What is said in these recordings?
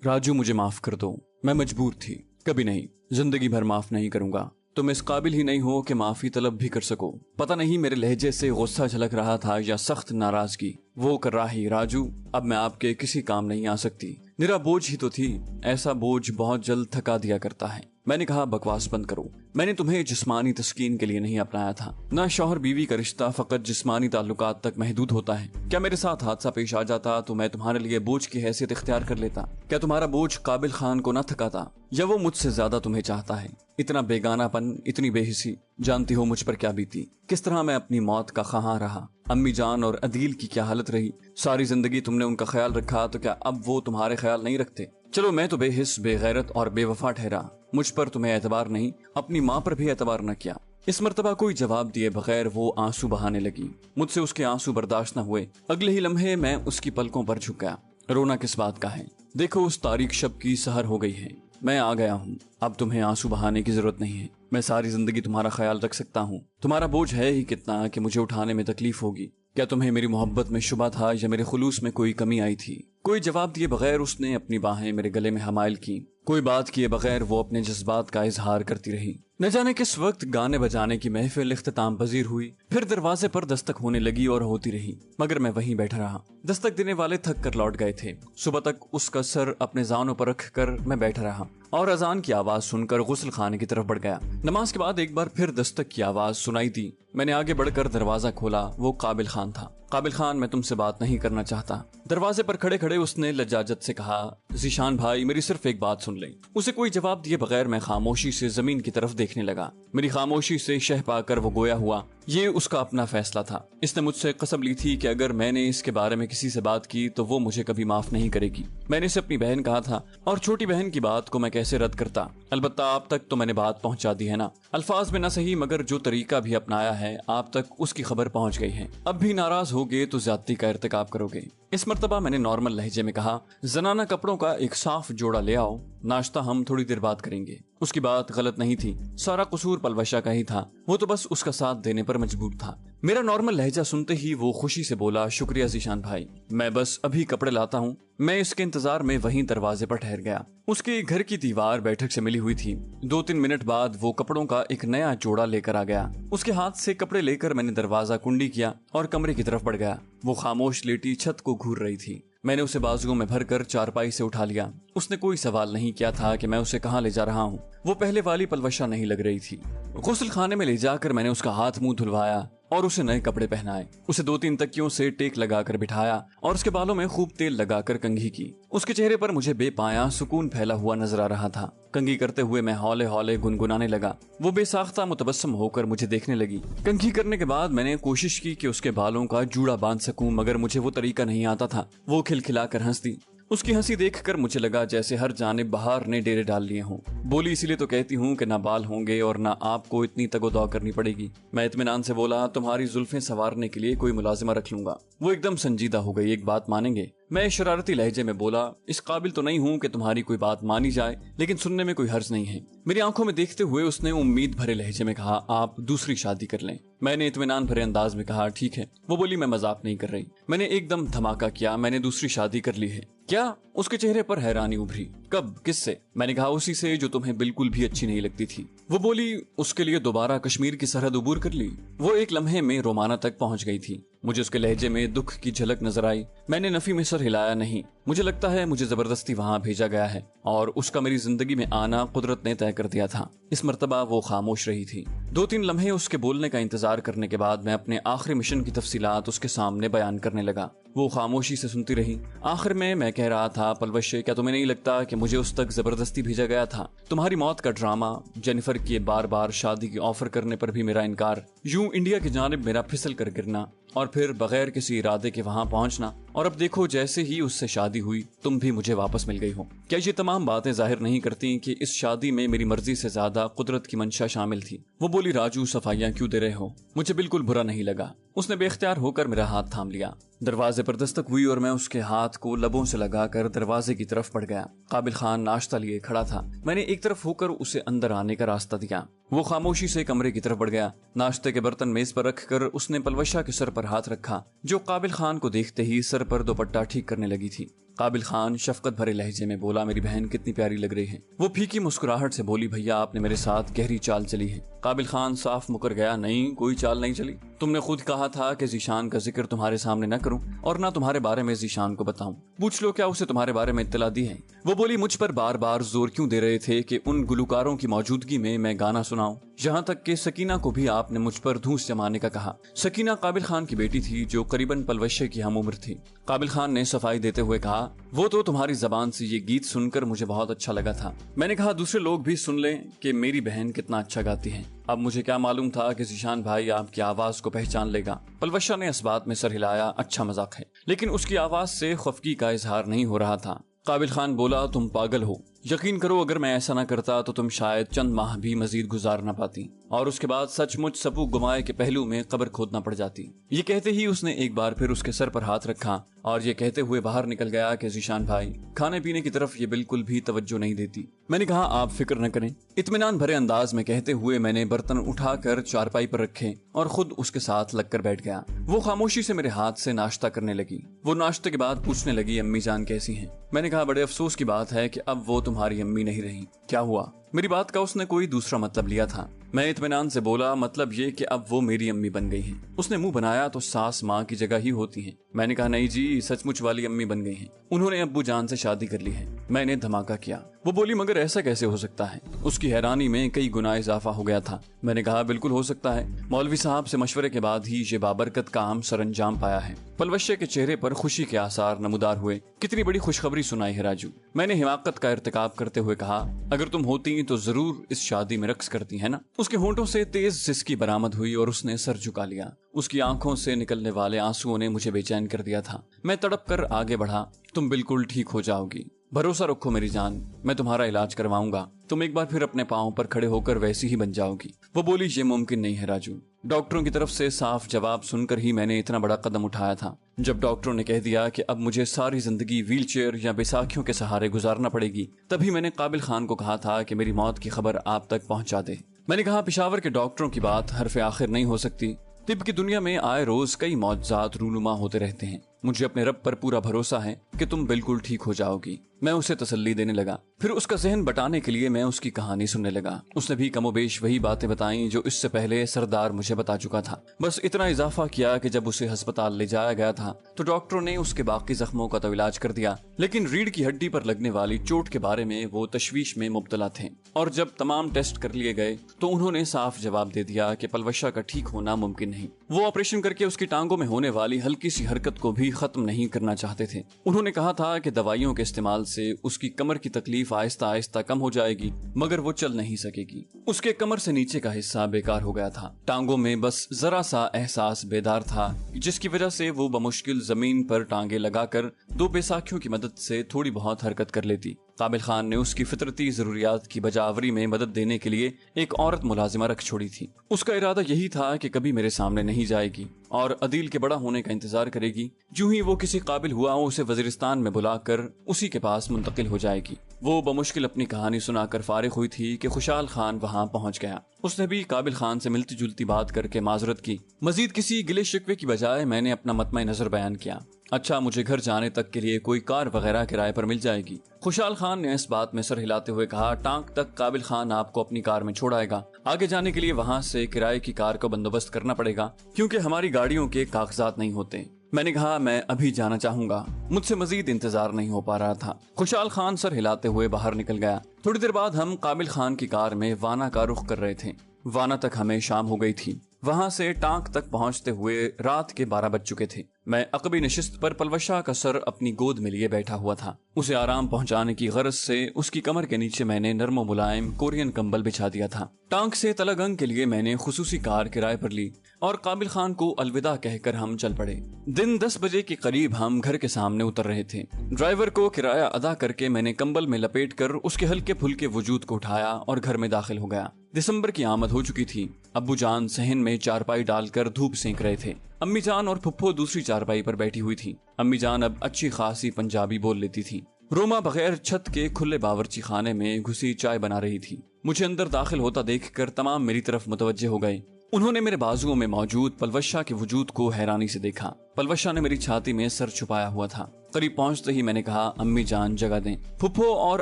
राजू मुझे माफ कर दो, मैं मजबूर थी। कभी नहीं, जिंदगी भर माफ नहीं करूंगा। तुम इस काबिल ही नहीं हो कि माफी तलब भी कर सको। पता नहीं मेरे लहजे से गुस्सा झलक रहा था या सख्त नाराजगी। वो कर रहा ही, राजू अब मैं आपके किसी काम नहीं आ सकती। निरा बोझ ही तो थी, ऐसा बोझ बहुत जल्द थका दिया करता है। मैंने कहा बकवास बंद करो, मैंने तुम्हें जिस्मानी तस्कीन के लिए नहीं अपनाया था। ना शौहर बीवी का रिश्ता फकत जिस्मानी ताल्लुकात तक महदूद होता है। क्या मेरे साथ हादसा पेश आ जाता तो मैं तुम्हारे लिए बोझ की हैसियत इख्तियार कर लेता? क्या तुम्हारा बोझ काबिल खान को न थकाता? या वो मुझसे ज्यादा तुम्हें चाहता है? इतना बेगानापन, इतनी बेहिसी, जानती हो मुझ पर क्या बीती, किस तरह मैं अपनी मौत का ख़्वाहां रहा। अम्मी जान और अदील की क्या हालत रही। सारी जिंदगी तुमने उनका ख्याल रखा, तो क्या अब वो तुम्हारे ख्याल नहीं रखते? चलो मैं तो बेहिस, बेगैरत और बेवफा ठहरा। मुझ पर तुम्हें एतबार नहीं, अपनी माँ पर भी एतबार न किया। इस मर्तबा कोई जवाब दिए बगैर वो आंसू बहाने लगी। मुझसे उसके आंसू बर्दाश्त न हुए। अगले ही लम्हे मैं उसकी पलकों पर झुक गया। रोना किस बात का है? देखो उस तारीख शब की सहर हो गई है। मैं आ गया हूँ, अब तुम्हें आंसू बहाने की जरूरत नहीं है। मैं सारी जिंदगी तुम्हारा ख्याल रख सकता हूँ। तुम्हारा बोझ है ही कितना कि मुझे उठाने में तकलीफ होगी। क्या तुम्हें मेरी मोहब्बत में शुबा था या मेरे खुलूस में कोई कमी आई थी? कोई जवाब दिए बगैर उसने अपनी बाहें मेरे गले में हमायल की। कोई बात किए बगैर वो अपने जज्बात का इजहार करती रही। न जाने किस वक्त गाने बजाने की महफिल इख्तिताम पजीर हुई। फिर दरवाजे पर दस्तक होने लगी और होती रही, मगर मैं वहीं बैठा रहा। दस्तक देने वाले थक कर लौट गए थे। सुबह तक उसका सर अपने जानों पर रख कर मैं बैठा रहा और अजान की आवाज सुनकर गुस्ल खाने की तरफ बढ़ गया। नमाज के बाद एक बार फिर दस्तक की आवाज सुनाई दी। मैंने आगे बढ़कर दरवाजा खोला। वो काबिल खान था। काबिल खान, मैं तुमसे बात नहीं करना चाहता। दरवाजे पर खड़े खड़े उसने लज्जाजत से कहा, ज़ीशान भाई मेरी सिर्फ एक बात सुन लें। उसे कोई जवाब दिए बगैर मैं खामोशी से जमीन की तरफ देखने लगा। मेरी खामोशी से शह पाकर वो गोया हुआ। ये उसका अपना फैसला था। इसने मुझसे कसम ली थी कि अगर मैंने इसके बारे में किसी से बात की तो वो मुझे कभी माफ नहीं करेगी। मैंने इसे अपनी बहन कहा था, और छोटी बहन की बात को मैं कैसे रद्द करता। अलबत्ता आप तक तो मैंने बात पहुंचा दी है ना। अल्फाज में न सही मगर जो तरीका भी अपनाया है आप तक उसकी खबर पहुंच गई है। अब भी नाराज होगे तो ज्यादती का इर्तिकाब करोगे। इस मर्तबा मैंने नॉर्मल लहजे में कहा, जनाना कपड़ों का एक साफ जोड़ा ले आओ, नाश्ता हम थोड़ी देर बाद करेंगे। उसकी बात गलत नहीं थी, सारा कसूर पलवशा का ही था। वो तो बस उसका साथ देने पर मजबूर था। मेरा नॉर्मल लहजा सुनते ही वो खुशी से बोला, शुक्रिया ज़ीशान भाई, मैं बस अभी कपड़े लाता हूँ। मैं इसके इंतजार में वहीं दरवाजे पर ठहर गया। उसके घर की दीवार बैठक से मिली हुई थी। 2-3 मिनट बाद वो कपड़ों का एक नया जोड़ा लेकर आ गया। उसके हाथ से कपड़े लेकर मैंने दरवाजा कुंडी किया और कमरे की तरफ बढ़ गया। वो खामोश लेटी छत को घूर रही थी। मैंने उसे बाजुओं में भरकर चारपाई से उठा लिया। उसने कोई सवाल नहीं किया था कि मैं उसे कहाँ ले जा रहा हूँ। वो पहले वाली पलवशा नहीं लग रही थी। गुस्ल खाने में ले जाकर मैंने उसका हाथ मुंह धुलवाया और उसे नए कपड़े पहनाए। उसे 2-3 तकियों से टेक लगाकर बिठाया और उसके बालों में खूब तेल लगाकर कंघी की। उसके चेहरे पर मुझे बेपाया सुकून फैला हुआ नजर आ रहा था। कंघी करते हुए मैं हौले हौले गुनगुनाने लगा। वो बेसाख्ता मुतबस्सम होकर मुझे देखने लगी। कंघी करने के बाद मैंने कोशिश की कि उसके बालों का जूड़ा बांध सकूं, मगर मुझे वो तरीका नहीं आता था। वो खिलखिलाकर हंस दी। उसकी हंसी देखकर मुझे लगा जैसे हर जानिब बहार ने डेरे डाल लिए हों। बोली, इसीलिए तो कहती हूँ कि ना बाल होंगे और ना आपको इतनी तगोदौ करनी पड़ेगी। मैं इत्मीनान से बोला, तुम्हारी जुल्फें संवारने के लिए कोई मुलाजिमा रख लूंगा। वो एकदम संजीदा हो गई। एक बात मानेंगे? मैं शरारती लहजे में बोला, इस काबिल तो नहीं हूँ कि तुम्हारी कोई बात मानी जाए, लेकिन सुनने में कोई हर्ज नहीं है। मेरी आंखों में देखते हुए उसने उम्मीद भरे लहजे में कहा, आप दूसरी शादी कर लें। मैंने इत्मीनान भरे अंदाज में कहा, ठीक है। वो बोली, मैं मजाक नहीं कर रही। मैंने एकदम धमाका किया, मैंने दूसरी शादी कर ली है। क्या? उसके चेहरे पर हैरानी उभरी। कब? किससे? मैंने कहा, उसी से जो तुम्हें बिल्कुल भी अच्छी नहीं लगती थी। वो बोली, उसके लिए दोबारा कश्मीर की सरहद उबूर कर ली। वो एक लम्हे में रोमाना तक पहुंच गई थी। मुझे उसके लहजे में दुख की झलक नजर आई। मैंने नफी में सर हिलाया, नहीं, मुझे लगता है मुझे जबरदस्ती वहां भेजा गया है और उसका मेरी जिंदगी में आना कुदरत ने तय कर दिया था। इस मर्तबा वो खामोश रही थी। 2-3 लम्हे उसके बोलने का इंतजार करने के बाद मैं अपने आखिरी मिशन की तफसीलात उसके सामने बयान करने लगा। वो खामोशी से सुनती रही। आखिर में मैं कह रहा था, पलवश, क्या तुम्हें नहीं लगता कि मुझे उस तक जबरदस्ती भेजा गया था? तुम्हारी मौत का ड्रामा, जेनिफर के बार बार शादी की ऑफर करने पर भी मेरा इनकार, यूं इंडिया की जानिब मेरा फिसल कर गिरना और फिर बगैर किसी इरादे के वहां पहुंचना, और अब देखो जैसे ही उससे शादी हुई तुम भी मुझे वापस मिल गई हो। क्या ये तमाम बातें जाहिर नहीं करती कि इस शादी में मेरी मर्जी से ज्यादा कुदरत की मंशा शामिल थी? वो बोली, राजू सफाइयां क्यों दे रहे हो? मुझे बिल्कुल बुरा नहीं लगा। उसने बेख्तियार होकर मेरा हाथ थाम लिया। दरवाजे पर दस्तक हुई और मैं उसके हाथ को लबों से लगाकर दरवाजे की तरफ बढ़ गया। काबिल खान नाश्ता लिए खड़ा था। मैंने एक तरफ होकर उसे अंदर आने का रास्ता दिया। वो खामोशी से कमरे की तरफ बढ़ गया। नाश्ते के बर्तन मेज पर रखकर उसने पलवशा के सर पर हाथ रखा, जो काबिल खान को देखते ही सर पर दुपट्टा ठीक करने लगी थी। قابل خان شفقت بھرے لہجے میں بولا، میری بہن کتنی پیاری لگ رہی ہے۔ وہ پھیکی مسکراہٹ سے بولی، بھیا آپ نے میرے ساتھ گہری چال چلی ہے۔ قابل خان صاف مکر گیا، نہیں کوئی چال نہیں چلی، تم نے خود کہا تھا کہ ذیشان کا ذکر تمہارے سامنے نہ کروں اور نہ تمہارے بارے میں ذیشان کو بتاؤں، پوچھ لو کیا اسے تمہارے بارے میں اطلاع دی ہے۔ وہ بولی، مجھ پر بار بار زور کیوں دے رہے تھے کہ ان گلوکاروں کی موجودگی میں گانا سناؤں، یہاں تک کہ سکینہ کو بھی آپ نے مجھ پر دھونس جمانے کا کہا۔ سکینہ قابل خان کی بیٹی تھی جو قریباً پلوشے کی ہم عمر تھی۔ قابل خان نے صفائی دیتے ہوئے کہا، وہ تو تمہاری زبان سے یہ گیت سن کر مجھے بہت اچھا لگا تھا۔ میں نے کہا دوسرے لوگ بھی سن لیں کہ میری بہن کتنا اچھا گاتی ہے۔ اب مجھے کیا معلوم تھا کہ ذیشان بھائی آپ کی آواز کو پہچان لے گا۔ پلوشہ نے اس بات میں سر ہلایا، اچھا مذاق ہے، لیکن اس کی آواز سے خفگی کا اظہار نہیں ہو رہا تھا۔ قابل خان بولا، تم پاگل ہو، یقین کرو اگر میں ایسا نہ کرتا تو تم شاید چند ماہ بھی مزید گزار نہ پاتی، اور اس کے بعد سچ مچ سپو گمائے کے پہلو میں قبر کھودنا پڑ جاتی۔ یہ کہتے ہی اس نے ایک بار پھر اس کے سر پر ہاتھ رکھا اور یہ کہتے ہوئے باہر نکل گیا کہ ذیشان بھائی کھانے پینے کی طرف یہ بالکل بھی توجہ نہیں دیتی۔ میں نے کہا آپ فکر نہ کریں، اطمینان بھرے انداز میں کہتے ہوئے میں نے برتن اٹھا کر چارپائی پر رکھے اور خود اس کے ساتھ لگ کر بیٹھ گیا۔ وہ خاموشی سے میرے ہاتھ سے ناشتہ کرنے لگی۔ وہ ناشتے کے بعد پوچھنے لگی، امی جان کیسی ہیں؟ میں نے کہا، بڑے افسوس کی بات ہے کہ اب وہ تمہاری امی نہیں رہی۔ کیا ہوا؟ میری بات کا اس نے کوئی دوسرا مطلب لیا تھا۔ میں اطمینان سے بولا، مطلب یہ کہ اب وہ میری امی بن گئی ہیں۔ اس نے منہ بنایا تو ساس ماں کی جگہ ہی ہوتی ہیں۔ میں نے کہا، نہیں جی، سچ مچ والی امی بن گئی ہیں، انہوں نے ابو جان سے شادی کر لی ہے۔ میں نے دھماکہ کیا۔ وہ بولی، مگر ایسا کیسے ہو سکتا ہے؟ اس کی حیرانی میں کئی گنا اضافہ ہو گیا تھا۔ میں نے کہا، بالکل ہو سکتا ہے، مولوی صاحب سے مشورے کے بعد ہی یہ بابرکت کام سر انجام پایا ہے۔ پلوشے کے چہرے پر خوشی کے آثار نمودار ہوئے۔ کتنی بڑی خوشخبری سنائی ہے راجو۔ میں نے حماقت کا ارتکاب کرتے ہوئے کہا، اگر تم ہوتی تو ضرور اس شادی میں رقص کرتی ہے نا؟ اس کے ہونٹوں سے تیز سسکی برآمد ہوئی اور اس نے سر جھکا لیا۔ اس کی آنکھوں سے نکلنے والے آنسوؤں نے مجھے بے چین کر دیا تھا۔ میں تڑپ کر آگے بڑھا، تم بالکل ٹھیک ہو جاؤ گی، بھروسہ رکھو میری جان، میں تمہارا علاج کرواؤں گا، تم ایک بار پھر اپنے پاؤں پر کھڑے ہو کر ویسی ہی بن جاؤ گی۔ وہ بولی، یہ ممکن نہیں ہے راجو۔ ڈاکٹروں کی طرف سے صاف جواب سن کر ہی میں نے اتنا بڑا قدم اٹھایا تھا۔ جب ڈاکٹروں نے کہہ دیا کہ اب مجھے ساری زندگی ویل چیئر یا بیساکھیوں کے سہارے گزارنا پڑے گی، تبھی میں نے قابل خان کو کہا تھا کہ میری موت کی خبر آپ تک پہنچا دے۔ میں نے کہا، پشاور کے ڈاکٹروں کی بات حرف آخر نہیں ہو سکتی، طب کی دنیا میں آئے روز کئی معجزات رونما ہوتے رہتے ہیں، مجھے اپنے رب پر پورا بھروسہ ہے کہ تم بالکل ٹھیک ہو جاؤ گی۔ میں اسے تسلی دینے لگا، پھر اس کا ذہن بٹانے کے لیے میں اس کی کہانی سننے لگا۔ اس نے بھی کم و بیش وہی باتیں بتائیں جو اس سے پہلے سردار مجھے بتا چکا تھا، بس اتنا اضافہ کیا کہ جب اسے ہسپتال لے جایا گیا تھا تو ڈاکٹروں نے اس کے باقی زخموں کا تو علاج کر دیا، لیکن ریڑھ کی ہڈی پر لگنے والی چوٹ کے بارے میں وہ تشویش میں مبتلا تھے، اور جب تمام ٹیسٹ کر لیے گئے تو انہوں نے صاف جواب دے دیا کہ پلوشہ کا ٹھیک ہونا ممکن نہیں۔ وہ آپریشن کر کے اس کی ٹانگوں میں ہونے والی ہلکی سی حرکت کو بھی ختم نہیں کرنا چاہتے تھے۔ انہوں نے کہا تھا کہ دوائیوں کے استعمال سے اس کی کمر کی تکلیف آہستہ آہستہ کم ہو جائے گی، مگر وہ چل نہیں سکے گی۔ اس کے کمر سے نیچے کا حصہ بیکار ہو گیا تھا، ٹانگوں میں بس ذرا سا احساس بیدار تھا، جس کی وجہ سے وہ بمشکل زمین پر ٹانگیں لگا کر دو بیساکھیوں کی مدد سے تھوڑی بہت حرکت کر لیتی۔ قابل خان نے اس کی فطرتی ضروریات کی بجاوری میں مدد دینے کے لیے ایک عورت ملازمہ رکھ چھوڑی تھی۔ اس کا ارادہ یہی تھا کہ کبھی میرے سامنے نہیں جائے گی اور عدیل کے بڑا ہونے کا انتظار کرے گی، جو ہی وہ کسی قابل ہوا اسے وزیرستان میں بلا کر اسی کے پاس منتقل ہو جائے گی۔ وہ بمشکل اپنی کہانی سنا کر فارغ ہوئی تھی کہ خوشحال خان وہاں پہنچ گیا۔ اس نے بھی قابل خان سے ملتی جلتی بات کر کے معذرت کی۔ مزید کسی گلے شکوے کی بجائے میں نے اپنا مطمع نظر بیان کیا۔ اچھا، مجھے گھر جانے تک کے لیے کوئی کار وغیرہ کرائے پر مل جائے گی؟ خوشحال خان نے اس بات میں سر ہلاتے ہوئے کہا، ٹانک تک قابل خان آپ کو اپنی کار میں چھوڑائے گا، آگے جانے کے لیے وہاں سے کرائے کی کار کا بندوبست کرنا پڑے گا کیونکہ ہماری گاڑیوں کے کاغذات نہیں ہوتے۔ میں نے کہا، میں ابھی جانا چاہوں گا، مجھ سے مزید انتظار نہیں ہو پا رہا تھا۔ خوشحال خان سر ہلاتے ہوئے باہر نکل گیا۔ تھوڑی دیر بعد ہم قابل خان کی کار میں وانا کا رخ کر رہے تھے۔ وانا تک ہمیں شام ہو گئی تھی۔ وہاں سے ٹانک تک پہنچتے ہوئے رات کے 12 بج چکے تھے۔ میں عقبی نشست پر پلوشہ کا سر اپنی گود میں لیے بیٹھا ہوا تھا۔ اسے آرام پہنچانے کی غرض سے اس کی کمر کے نیچے میں نے نرم و ملائم کورین کمبل بچھا دیا تھا۔ ٹانک سے تلگنگ کے لیے میں نے خصوصی کار کرائے پر لی اور قابل خان کو الوداع کہہ کر ہم چل پڑے۔ دن 10 بجے کے قریب ہم گھر کے سامنے اتر رہے تھے۔ ڈرائیور کو کرایہ ادا کر کے میں نے کمبل میں لپیٹ کر اس کے ہلکے پھلکے وجود کو اٹھایا اور گھر میں داخل ہو گیا۔ دسمبر کی آمد ہو چکی تھی۔ ابو جان صحن میں چارپائی ڈال کر دھوپ سینک رہے تھے۔ امی جان اور پھپھو دوسری چارپائی پر بیٹھی ہوئی تھی۔ امی جان اب اچھی خاصی پنجابی بول لیتی تھی۔ روما بغیر چھت کے کھلے باورچی خانے میں گھسی چائے بنا رہی تھی۔ مجھے اندر داخل ہوتا دیکھ کر تمام میری طرف متوجہ ہو گئے۔ उन्होंने मेरे बाजुओं में मौजूद पलवशा के वजूद को हैरानी से देखा। पलवशा ने मेरी छाती में सर छुपाया हुआ था। करीब पहुंचते ही मैंने कहा, अम्मी जान जगह दें। फुफ्फो और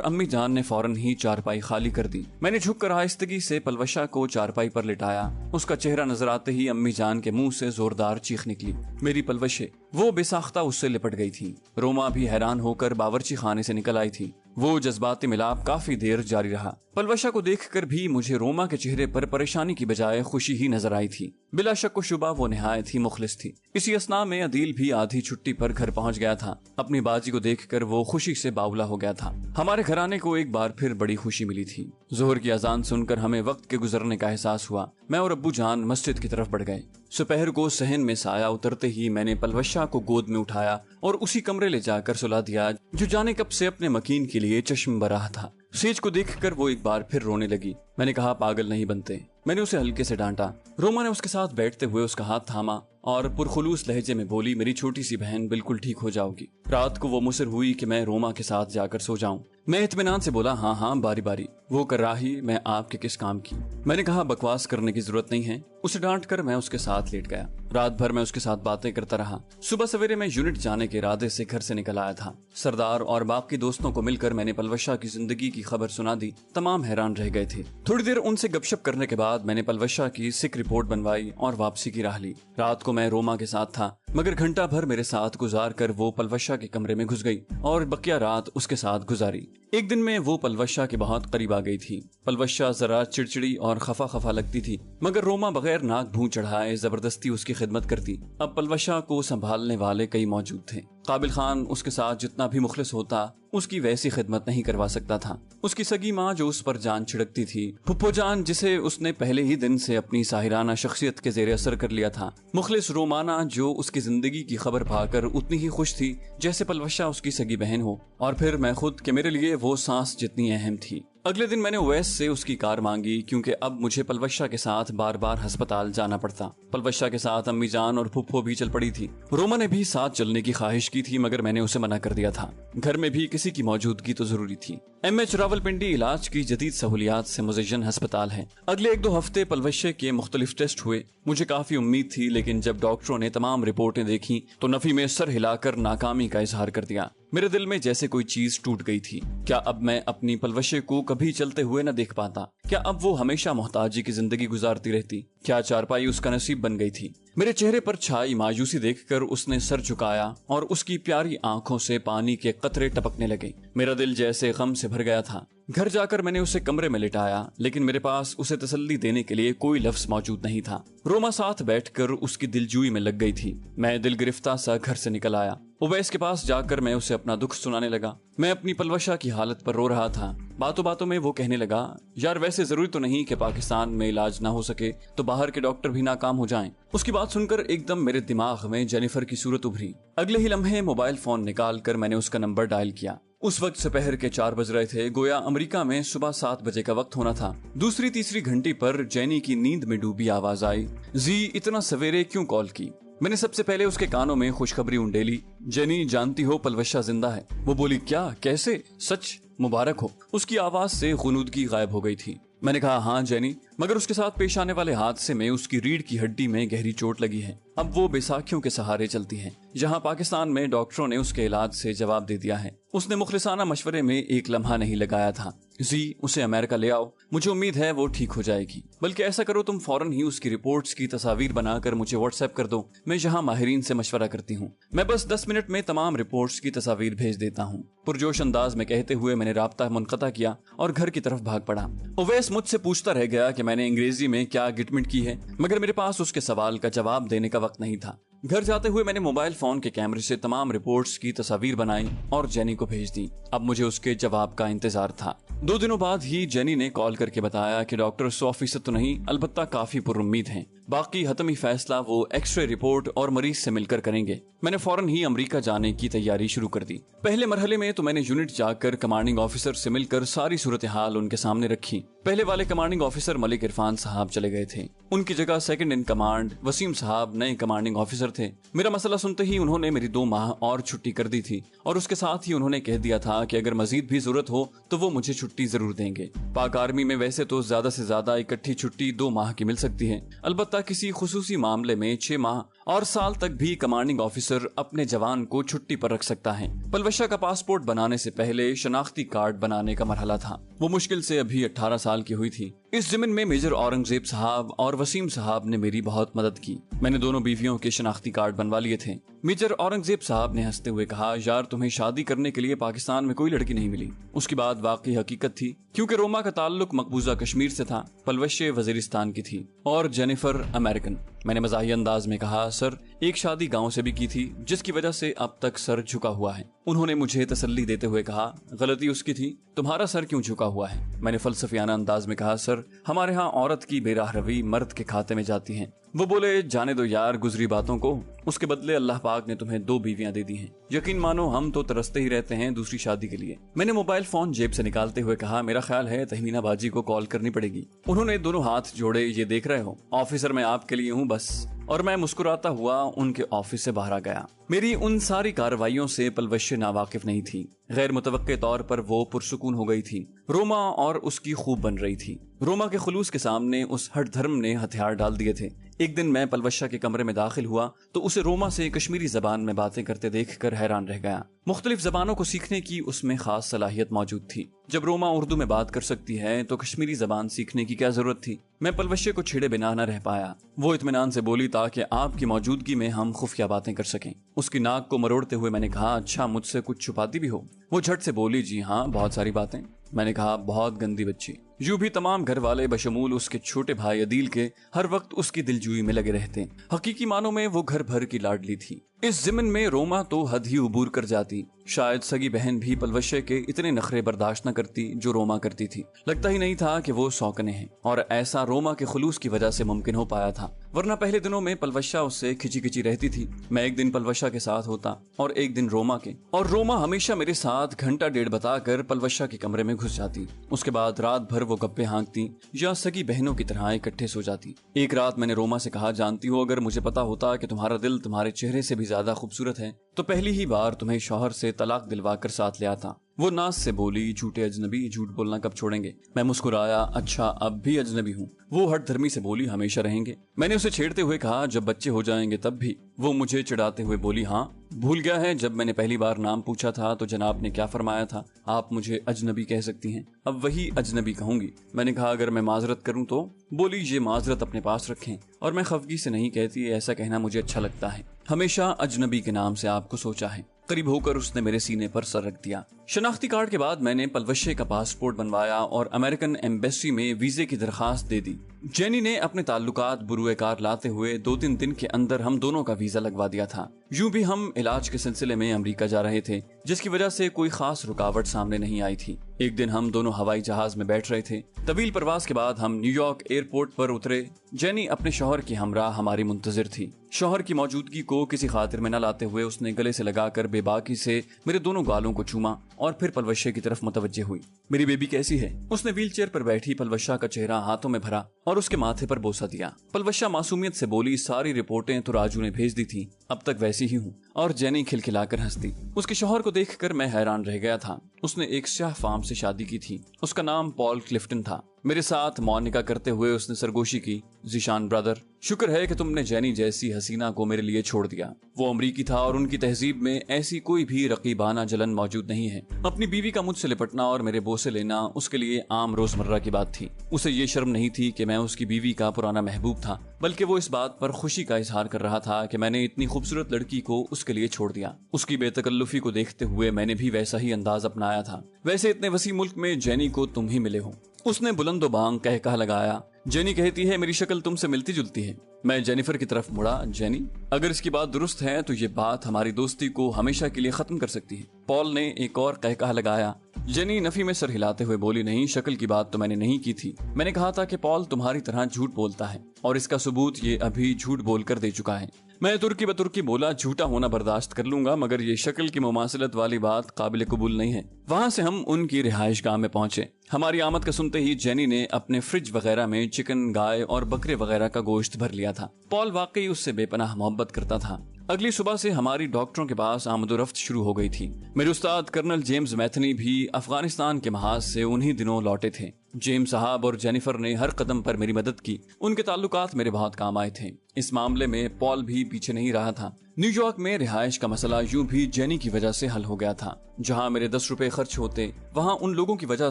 अम्मी जान ने फौरन ही चारपाई खाली कर दी। मैंने झुककर आहिस्तगी से पलवशा को चारपाई पर लिटाया। उसका चेहरा नजर आते ही अम्मी जान के मुंह से जोरदार चीख निकली। मेरी पलवशे, वो बेसाख्ता उससे लिपट गई थी। रोमा भी हैरान होकर बावर्ची खाने से निकल आई थी। वो जज्बाती मिलाप काफी देर जारी रहा। पलवशा को देखकर भी मुझे रोमा के चेहरे पर परेशानी की बजाय खुशी ही नजर आई थी। बिला शक व शुबा वो निहायत ही मुखलिस थी। इसी असना में अदील भी आधी छुट्टी पर घर पहुंच गया था। अपनी बाजी को देखकर वो खुशी से बावला हो गया था। हमारे घराने को एक बार फिर बड़ी खुशी मिली थी। जोहर की अजान सुनकर हमें वक्त के गुजरने का एहसास हुआ। मैं और अब्बू जान मस्जिद की तरफ बढ़ गए। दोपहर को सहन में साया उतरते ही मैंने पलवशा को गोद में उठाया और उसी कमरे ले जाकर सुला दिया जो जाने कब से अपने मकीन के लिए चश्म बराह था। सेज को देखकर वो एक बार फिर रोने लगी। मैंने कहा, पागल नहीं बनते। मैंने उसे हल्के से डांटा। रोमा ने उसके साथ बैठते हुए उसका हाथ थामा और पुरखुलूस लहजे में बोली, मेरी छोटी सी बहन बिल्कुल ठीक हो जाओगी। रात को वो मुसर हुई कि मैं रोमा के साथ जाकर सो जाऊं। मैं इत्मीनान से बोला, हाँ हाँ बारी बारी, वो कराही मैं आपके किस काम की। मैंने कहा, बकवास करने की जरूरत नहीं है। उसे डांट कर मैं उसके साथ लेट गया। रात भर मैं उसके साथ बातें करता रहा। सुबह सवेरे मैं यूनिट जाने के इरादे से घर से निकल आया था। सरदार और बाकी दोस्तों को मिलकर मैंने पलवशा की जिंदगी की खबर सुना दी। तमाम हैरान रह गए थे। थोड़ी देर उनसे गपशप करने के बाद मैंने पलवशा की सिक रिपोर्ट बनवाई और वापसी की राह ली। रात को मैं रोमा के साथ था, मगर घंटा भर मेरे साथ गुजार कर वो पलवशा के कमरे में घुस गई और बकिया रात उसके साथ गुजारी। एक दिन में वो पलवशा के बहुत करीब आ गई थी। पलवशा जरा चिड़चिड़ी और खफा खफा लगती थी, मगर रोमा बगैर नाक भूं चढ़ाए जबरदस्ती उसकी खिदमत करती। अब पलवशा को संभालने वाले कई मौजूद थे। काबिल खान उसके साथ जितना भी मुखलिस होता, उसकी वैसी खिदमत नहीं करवा सकता था। उसकी सगी माँ जो उस पर जान छिड़कती थी, फुप्पो जान जिसे उसने पहले ही दिन से अपनी साहिराना शख्सियत के जेरे असर कर लिया था, मुखलिस रोमाना जो उसकी जिंदगी की खबर पाकर उतनी ही खुश थी जैसे पलवशा उसकी सगी बहन हो, और फिर मैं खुद कि मेरे लिए वो सांस जितनी अहम थी। अगले दिन मैंने उवैस से उसकी कार मांगी क्योंकि अब मुझे पलवशा के साथ बार बार अस्पताल जाना पड़ता। पलवशा के साथ अम्मी जान और फुप्पो भी चल पड़ी थी। रोमा ने भी साथ चलने की ख्वाहिश की थी, मगर मैंने उसे मना कर दिया था। घर में भी किसी की मौजूदगी तो जरूरी थी। MH रावलपिंडी इलाज की जदीद सहूलियात से मुज़य्यन अस्पताल है। अगले 1-2 हफ्ते पलवशे के मुख्तलिफ टेस्ट हुए। मुझे काफी उम्मीद थी, लेकिन जब डॉक्टरों ने तमाम रिपोर्टें देखी तो नफी में सर हिलाकर नाकामी का इजहार कर दिया। मेरे दिल में जैसे कोई चीज टूट गई थी। क्या अब मैं अपनी पलवशे को कभी चलते हुए न देख पाता? क्या अब वो हमेशा मोहताजी की जिंदगी गुजारती रहती? क्या चारपाई उसका नसीब बन गई थी? मेरे चेहरे पर छाई मायूसी देखकर उसने सर झुकाया और उसकी प्यारी आंखों से पानी के कतरे टपकने लगे। मेरा दिल जैसे गम से भर गया था। घर जाकर मैंने उसे कमरे में लिटाया, लेकिन मेरे पास उसे तसल्ली देने के लिए कोई लफ्ज मौजूद नहीं था। रोमा साथ बैठकर उसकी दिलजूई में लग गई थी। मैं दिल गिरफ्तार सा घर से निकल आया। उवैस के पास जाकर मैं उसे अपना दुख सुनाने लगा। मैं अपनी पलवशा की हालत पर रो रहा था। बातों बातों में वो कहने लगा, यार वैसे जरूरी तो नहीं कि पाकिस्तान में इलाज ना हो सके तो बाहर के डॉक्टर भी नाकाम हो जाएं। उसकी बात सुनकर एकदम मेरे दिमाग में जेनिफर की सूरत उभरी। अगले ही लम्हे मोबाइल फोन निकाल कर मैंने उसका नंबर डायल किया। उस वक्त दोपहर के 4 बज रहे थे। गोया अमेरिका में सुबह 7 बजे का वक्त होना था। दूसरी तीसरी घंटी पर जेनी की नींद में डूबी आवाज आई, जी इतना सवेरे क्यों कॉल की? मैंने सबसे पहले उसके कानों में खुशखबरी उंडेली, जेनी जानती हो पलवशा जिंदा है। वो बोली, क्या, कैसे? सच? मुबारक हो। उसकी आवाज से गुनूदगी गायब हो गई थी। मैंने कहा, हाँ जेनी, मगर उसके साथ पेश आने वाले हादसे में उसकी रीढ़ की हड्डी में गहरी चोट लगी है। अब वो बैसाखियों के सहारे चलती है, जहां पाकिस्तान में डॉक्टरों ने उसके इलाज से जवाब दे दिया है। उसने मुखलिसाना मशवरे में एक लम्हा नहीं लगाया था, जी उसे अमेरिका ले आओ, मुझे उम्मीद है वो ठीक हो जाएगी। बल्कि ऐसा करो, तुम फौरन ही उसकी रिपोर्ट्स की तस्वीर बनाकर मुझे व्हाट्सएप कर दो। मैं यहाँ माहिरीन से मशवरा करती हूँ। मैं बस 10 मिनट में तमाम रिपोर्ट्स की तस्वीर भेज देता हूँ। पुरजोश अंदाज में कहते हुए मैंने राब्ता मुनक़ता किया और घर की तरफ भाग पड़ा। उवैस मुझसे पूछता रह गया कि मैंने अंग्रेजी में क्या गिटमिट की है, मगर मेरे पास उसके सवाल का जवाब देने का वक्त नहीं था। घर जाते हुए मैंने मोबाइल फोन के कैमरे से तमाम रिपोर्ट्स की तस्वीर बनाई और जेनी को भेज दी। अब मुझे उसके जवाब का इंतजार था। 2 दिनों बाद ही जेनी ने कॉल करके बताया कि डॉक्टर 100% तो नहीं, अलबत्ता काफी पुरुम्मीद हैं। बाकी हतमी फैसला वो एक्सरे रिपोर्ट और मरीज से मिलकर करेंगे। मैंने फौरन ही अमेरिका जाने की तैयारी शुरू कर दी। पहले मरहले में तो मैंने यूनिट जाकर कमांडिंग ऑफिसर से मिलकर सारी सूरत हाल उनके सामने रखी। पहले वाले कमांडिंग ऑफिसर मलिक इरफान साहब चले गए थे। उनकी जगह सेकंड इन कमांड वसीम साहब नए कमांडिंग ऑफिसर थे। मेरा मसला सुनते ही उन्होंने मेरी 2 माह और छुट्टी कर दी थी और उसके साथ ही उन्होंने कह दिया था कि अगर मजीद भी जरूरत हो तो वो मुझे छुट्टी जरूर देंगे। पाक आर्मी में वैसे तो ज्यादा से ज्यादा इकट्ठी छुट्टी 2 माह की मिल सकती है, अलबत्ता किसी खुसूसी मामले में 6 माह और साल तक भी कमांडिंग ऑफिसर अपने जवान को छुट्टी पर रख सकता है। पलवशा का पासपोर्ट बनाने से पहले शनाख्ती कार्ड बनाने का मरहला था। वो मुश्किल से अभी 18 साल की हुई थी। इस ज़िम्न में मेजर औरंगजेब साहब और वसीम साहब ने मेरी बहुत मदद की। मैंने दोनों बीवियों के शनाख्ती कार्ड बनवा लिए थे। मेजर औरंगजेब साहब ने हंसते हुए कहा, यार तुम्हें शादी करने के लिए पाकिस्तान में कोई लड़की नहीं मिली। उसकी बात वाकई हकीकत थी, क्योंकि रोमा का ताल्लुक मकबूजा कश्मीर से था, पलवशे वजीरिस्तान की थी और जेनिफर अमेरिकन। मैंने मज़ाही अंदाज में कहा, सर एक शादी गांव से भी की थी जिसकी वजह से अब तक सर झुका हुआ है। उन्होंने मुझे तसल्ली देते हुए कहा, गलती उसकी थी, तुम्हारा सर क्यों झुका हुआ है। मैंने फलसफियाना अंदाज में कहा, सर हमारे यहाँ औरत की बेराह रवी मर्द के खाते में जाती है। वो बोले, जाने दो यार गुजरी बातों को, उसके बदले अल्लाह पाक ने तुम्हें 2 बीवियां दे दी हैं। यकीन मानो हम तो तरसते ही रहते हैं दूसरी शादी के लिए। मैंने मोबाइल फोन जेब से निकालते हुए कहा, मेरा ख्याल है तहमीना बाजी को कॉल करनी पड़ेगी। उन्होंने दोनों हाथ जोड़े, ये देख रहे हो ऑफिसर मैं आपके लिए हूँ बस। और मैं मुस्कुराता हुआ उनके ऑफिस से बाहर आ गया। मेरी उन सारी कार्रवाइयों से पलवश नावाकिफ नहीं थी। गैर मुतवक्के तौर पर वो पुरसुकून हो गई थी। रोमा और उसकी खूब बन रही थी। रोमा के खुलूस के सामने उस हट धर्म ने हथियार डाल दिए थे। एक दिन मैं पलवशा के कमरे में दाखिल हुआ तो उसे रोमा से कश्मीरी जबान में बातें करते देखकर हैरान रह गया। मुख्तलिफ जबानों को सीखने की उसमें खास सलाहियत मौजूद थी। जब रोमा उर्दू में बात कर सकती है तो कश्मीरी जबान सीखने की क्या जरूरत थी। मैं पलवशे को छेड़े बिना न रह पाया। वो इत्मीनान से बोली, ताकि आपकी मौजूदगी में हम खुफिया बातें कर सकें। उसकी नाक को मरोड़ते हुए मैंने कहा, अच्छा मुझसे कुछ छुपाती भी हो। वो झट से बोली, जी हाँ बहुत सारी बातें। मैंने कहा, बहुत गंदी बच्ची। यूं भी तमाम घर वाले बशमूल उसके छोटे भाई अदील के हर वक्त उसकी दिलजुई में लगे रहते। हकीकी मानों में वो घर भर की लाडली थी। इस ज़िम्न में रोमा तो हद ही उबूर कर जाती। शायद सगी बहन भी पलवशे के इतने नखरे बर्दाश्त न करती जो रोमा करती थी। लगता ही नहीं था कि वो शौकने हैं, और ऐसा रोमा के खुलूस की वजह से मुमकिन हो पाया था, वरना पहले दिनों में पलवशा उससे खिंची खिंची रहती थी। मैं एक दिन पलवशा के साथ होता और एक दिन रोमा के, और रोमा हमेशा मेरे साथ घंटा डेढ़ बताकर पलवशा के कमरे में घुस जाती। उसके बाद रात भर वो गप्पे हाँकती या सगी बहनों की तरह इकट्ठे सो जाती। एक रात मैंने रोमा से कहा, जानती हो अगर मुझे पता होता कि तुम्हारा दिल तुम्हारे चेहरे से भी ज्यादा खूबसूरत है तो पहली ही बार तुम्हें शौहर से तलाक दिलवा कर साथ ले आता। वो नाज से बोली, झूठे अजनबी झूठ बोलना कब छोड़ेंगे। मैं मुस्कुराया, अच्छा अब भी अजनबी हूँ। वो हट धर्मी से बोली, हमेशा रहेंगे। मैंने उसे छेड़ते हुए कहा, जब बच्चे हो जाएंगे तब भी। वो मुझे चिढ़ाते हुए बोली, हाँ भूल गया है जब मैंने पहली बार नाम पूछा था तो जनाब ने क्या फरमाया था, आप मुझे अजनबी कह सकती हैं। अब वही अजनबी कहूंगी। मैंने कहा, अगर मैं माजरत करूं तो। बोली, ये माजरत अपने पास रखें, और मैं खफगी से नहीं कहती, ऐसा कहना मुझे अच्छा लगता है। हमेशा अजनबी के नाम से आपको सोचा है। करीब होकर उसने मेरे सीने पर सर रख दिया। शनाख्ती कार्ड के बाद मैंने पलवशे का पासपोर्ट बनवाया और अमेरिकन एम्बेसी में वीजे की दरखास्त दे दी। जेनी ने अपने ताल्लुकात बुरुएकार लाते हुए 2-3 दिन के अंदर हम दोनों का वीजा लगवा दिया था। यूं भी हम इलाज के सिलसिले में अमेरिका जा रहे थे, जिसकी वजह से कोई खास रुकावट सामने नहीं आई थी। एक दिन हम दोनों हवाई जहाज में बैठ रहे थे। तवील प्रवास के बाद हम न्यूयॉर्क एयरपोर्ट पर उतरे। जेनी अपने शौहर की हमरा हमारी मुंतजिर थी। शौहर की मौजूदगी को किसी खातिर में न लाते हुए उसने गले से लगाकर बेबाकी से मेरे दोनों गालों को चूमा और फिर पलवशे की तरफ मुतवज्जे हुई। मेरी बेबी कैसी है? उसने व्हीलचेयर पर बैठी पलवशा का चेहरा हाथों में भरा और उसके माथे पर बोसा दिया। पलवशा मासूमियत से बोली, सारी रिपोर्टें तो राजू ने भेज दी थी, अब तक वैसी ही हूँ। और जेनी खिलखिलाकर हंसती। उसके शौहर को देखकर मैं हैरान रह गया था। उसने एक स्याह फार्म से शादी की थी। उसका नाम पॉल क्लिफ्टन था। मेरे साथ मौनिका करते हुए उसने सरगोशी की, जीशान ब्रदर, शुक्र है कि तुमने जेनी जैसी हसीना को मेरे लिए छोड़ दिया। वो अमरीकी था और उनकी तहजीब में ऐसी कोई भी रकीबाना जलन मौजूद नहीं है। अपनी बीवी का मुझसे लिपटना और मेरे बोसे लेना उसके लिए आम रोजमर्रा की बात थी। उसे ये शर्म नहीं थी कि मैं उसकी बीवी का पुराना महबूब था, बल्कि वो इस बात पर खुशी का इजहार कर रहा था कि मैंने इतनी खूबसूरत लड़की को उसके लिए छोड़ दिया। उसकी बेतकल्लुफी को देखते हुए मैंने भी वैसा ही अंदाज अपनाया था। वैसे इतने वसी मुल्क में जेनी को तुम ही मिले हो। उसने बुलंदो बांग कह लगाया। जेनी कहती है मेरी शक्ल तुमसे मिलती जुलती है। मैं जेनिफर की तरफ मुड़ा। जेनी, अगर इसकी बात दुरुस्त है तो ये बात हमारी दोस्ती को हमेशा के लिए खत्म कर सकती है। पॉल ने एक और कह लगाया। जेनी नफी में सर हिलाते हुए बोली, नहीं, शक्ल की बात तो मैंने नहीं की थी। मैंने कहा था कि पॉल तुम्हारी तरह झूठ बोलता है और इसका सबूत ये अभी झूठ बोलकर दे चुका है। मैं तुर्की बतुर्की बोला, झूठा होना बर्दाश्त कर लूंगा मगर ये शक्ल की मुमासलत वाली बात काबिल कबूल नहीं है। वहां से हम उनकी रिहाइश गाह में पहुंचे। हमारी आमद का सुनते ही जेनी ने अपने फ्रिज वगैरह में चिकन, गाय और बकरे वगैरह का गोश्त भर लिया था। पॉल वाकई उससे बेपनाह मोहब्बत करता था। अगली सुबह से हमारी डॉक्टरों के पास आमदोरफ्त शुरू हो गई थी। मेरे उस्ताद कर्नल जेम्स मैथनी भी अफगानिस्तान के महाज से उन्हीं दिनों लौटे थे। जेम्स साहब और जेनिफर ने हर कदम पर मेरी मदद की। उनके ताल्लुकात मेरे बहुत काम आए थे। इस मामले में पॉल भी पीछे नहीं रहा था। न्यूयॉर्क में रिहाइश का मसला यूं भी जेनी की वजह से हल हो गया था। जहां मेरे 10 रुपए खर्च होते, वहां उन लोगों की वजह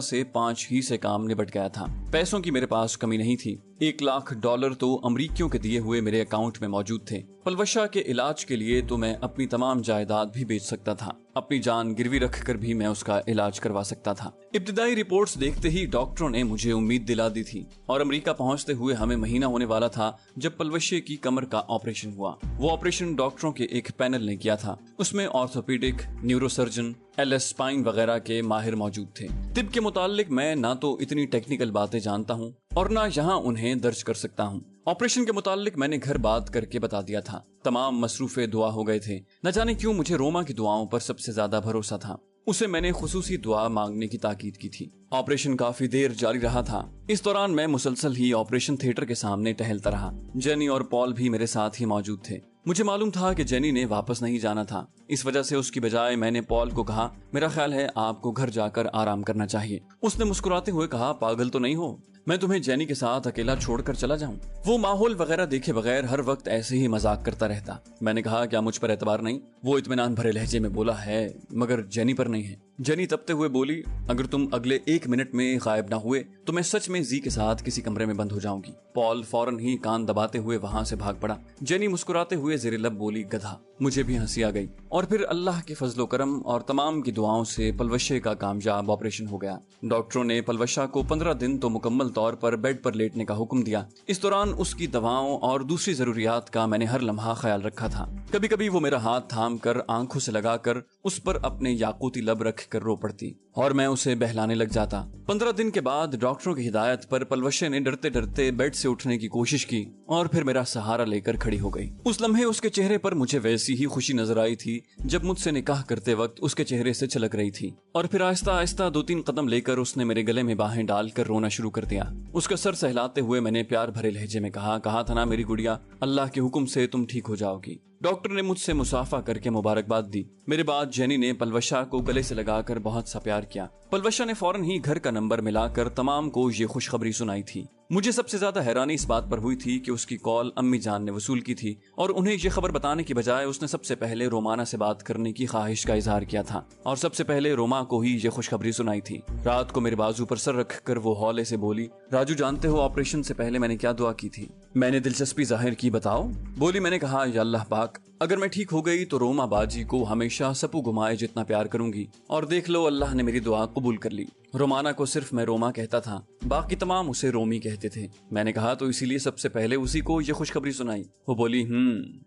से 5 ही से काम निबट गया था। पैसों की मेरे पास कमी नहीं थी। $1,00,000 तो अमरीकियों के दिए हुए मेरे अकाउंट में मौजूद थे। पलवशा के इलाज के लिए तो मैं अपनी तमाम जायदाद भी बेच सकता था। अपनी जान गिरवी रखकर भी मैं उसका इलाज करवा सकता था। इब्तिदाई रिपोर्ट्स देखते ही डॉक्टरों ने मुझे उम्मीद दिला दी थी और अमेरिका पहुंचते हुए हमें महीना होने वाला था जब पलवशे की कमर का ऑपरेशन हुआ। वो ऑपरेशन डॉक्टरों के एक पैनल ने किया था। उसमें ऑर्थोपेडिक, न्यूरोसर्जन, एलएस स्पाइन वगैरह के माहिर मौजूद थे। तिब के मुतालिक मैं ना तो इतनी टेक्निकल बातें जानता हूँ और ना यहाँ उन्हें दर्ज कर सकता हूँ। ऑपरेशन के मुतालिक मैंने घर बात करके बता दिया था। तमाम मसरूफे दुआ हो गए थे। न जाने क्यों मुझे रोमा की दुआओं पर सबसे ज्यादा भरोसा था। उसे मैंने खुसूसी दुआ मांगने की ताकीद की थी। ऑपरेशन काफी देर जारी रहा था। इस दौरान मैं मुसलसल ही ऑपरेशन थिएटर के सामने टहलता रहा। जेनी और पॉल भी मेरे साथ ही मौजूद थे। मुझे मालूम था कि जेनी ने वापस नहीं जाना था। इस वजह से उसकी बजाय मैंने पॉल को कहा, मेरा ख्याल है आपको घर जाकर आराम करना चाहिए। उसने मुस्कुराते हुए कहा, पागल तो नहीं हो, मैं तुम्हें जेनी के साथ अकेला छोड़कर चला जाऊं? वो माहौल वगैरह देखे बगैर हर वक्त ऐसे ही मजाक करता रहता। मैंने कहा, क्या मुझ पर एतबार नहीं? वो इत्मीनान भरे लहजे में बोला, है मगर जेनी पर नहीं है। जेनी तपते हुए बोली, अगर तुम अगले 1 मिनट में गायब ना हुए तो मैं सच में जी के साथ किसी कमरे में बंद हो जाऊंगी। पॉल फौरन ही कान दबाते हुए वहां से भाग पड़ा। जेनी मुस्कुराते हुए ज़ेरे लब बोली, गधा। मुझे भी हंसी आ गई और फिर अल्लाह के फजलो करम और तमाम की दुआओं से पलवशे का कामयाब ऑपरेशन हो गया। डॉक्टरों ने पलवशा को 15 दिन तो मुकम्मल तौर पर बेड पर लेटने का हुक्म दिया। इस दौरान उसकी दवाओं और दूसरी जरूरियात का मैंने हर लम्हा ख्याल रखा था। कभी कभी वो मेरा हाथ थाम कर आंखों से लगाकर उस पर अपने याकूती लब रख कर रो पड़ती और मैं उसे बहलाने लग जाता। 15 दिन के बाद डॉक्टरों की हिदायत पर पलवशे ने डरते डरते बेड से उठने की कोशिश की और फिर मेरा सहारा लेकर खड़ी हो गई। उस लम्हे उसके चेहरे पर मुझे वैसी ही खुशी नजर आई थी जब मुझसे निकाह करते वक्त उसके चेहरे से छलक रही थी। और फिर आहिस्ता आहिस्ता 2-3 कदम लेकर उसने मेरे गले में बाहें डालकर रोना शुरू कर दिया। उसका सर सहलाते हुए मैंने प्यार भरे लहजे में कहा था ना मेरी गुड़िया, अल्लाह के हुक्म से तुम ठीक हो जाओगी। डॉक्टर ने मुझसे मुसाफा करके मुबारकबाद दी। मेरे बाद जेनी ने पलवशा को गले से लगाकर बहुत सा प्यार किया। पलवशा ने फौरन ही घर का नंबर मिलाकर तमाम को ये खुशखबरी सुनाई थी। मुझे सबसे ज्यादा हैरानी इस बात पर हुई थी कि उसकी कॉल अम्मी जान ने वसूल की थी और उन्हें ये खबर बताने की बजाय उसने सबसे पहले रोमाना से बात करने की ख्वाहिश का इजहार किया था और सबसे पहले रोमा को ही ये खुशखबरी सुनाई थी। रात को मेरे बाजू पर सर रखकर वो हौले से बोली, राजू जानते हो ऑपरेशन से पहले मैंने क्या दुआ की थी? मैंने दिलचस्पी जाहिर की, बताओ। बोली, मैंने कहा, या अल्लाह पाक, अगर मैं ठीक हो गई तो रोमा बाजी को हमेशा सपू घुमाए जितना प्यार करूंगी। और देख लो, अल्लाह ने मेरी दुआ कबूल कर ली। रोमाना को सिर्फ मैं रोमा कहता था, बाकी तमाम उसे रोमी कहते थे। मैंने कहा, तो इसीलिए सबसे पहले उसी को ये खुशखबरी सुनाई। वो बोली,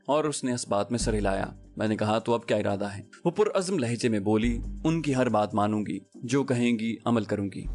और उसने इस बात में सर हिलाया। मैंने कहा, तो अब क्या इरादा है? वो पुरअज़्म लहजे में बोली, उनकी हर बात मानूंगी, जो कहेंगी अमल करूंगी।